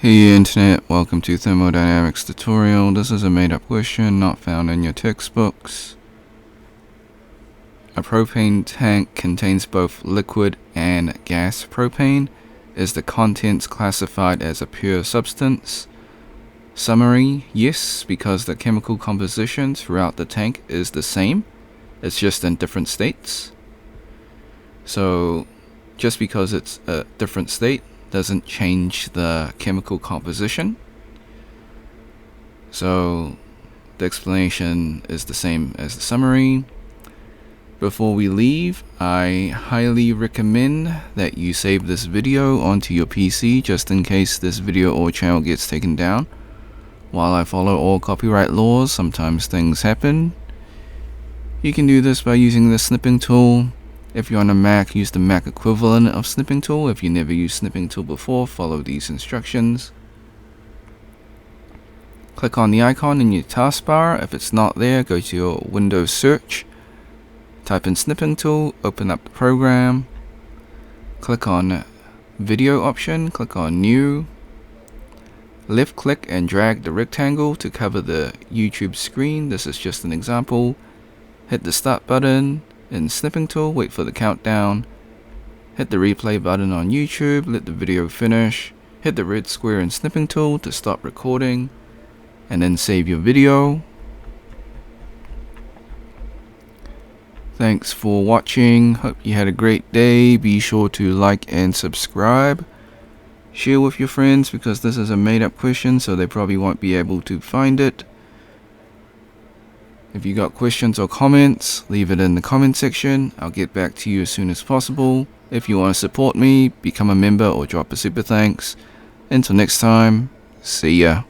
Hey Internet, welcome to Thermodynamics tutorial. This is a made-up question not found in your textbooks. A propane tank contains both liquid and gas. Propane is the contents classified as a pure substance. Summary: yes, because the chemical composition throughout the tank is the same. It's just in different states. So just because it's a different state doesn't change the chemical composition. So the explanation is the same as the summary. Before we leave, I highly recommend that you save this video onto your PC just in case this video or channel gets taken down. While I follow all copyright laws, sometimes things happen. You can do this by using the snipping tool. If you're on a Mac, use the Mac equivalent of snipping tool. If you never used snipping tool before, follow these instructions. Click on the icon in your taskbar. If it's not there, go to your Windows search. Type in snipping tool, open up the program. Click on video option, click on new. Left click and drag the rectangle to cover the YouTube screen. This is just an example. Hit the start button in snipping tool, wait for the countdown, hit the replay button on YouTube, let the video finish, hit the red square in snipping tool to stop recording, and then save your video. Thanks for watching, hope you had a great day. Be sure to like and subscribe, share with your friends because this is a made up question so they probably won't be able to find it. If you got questions or comments, leave it in the comment section. I'll get back to you as soon as possible. If you want to support me, become a member or drop a super thanks. Until next time, see ya.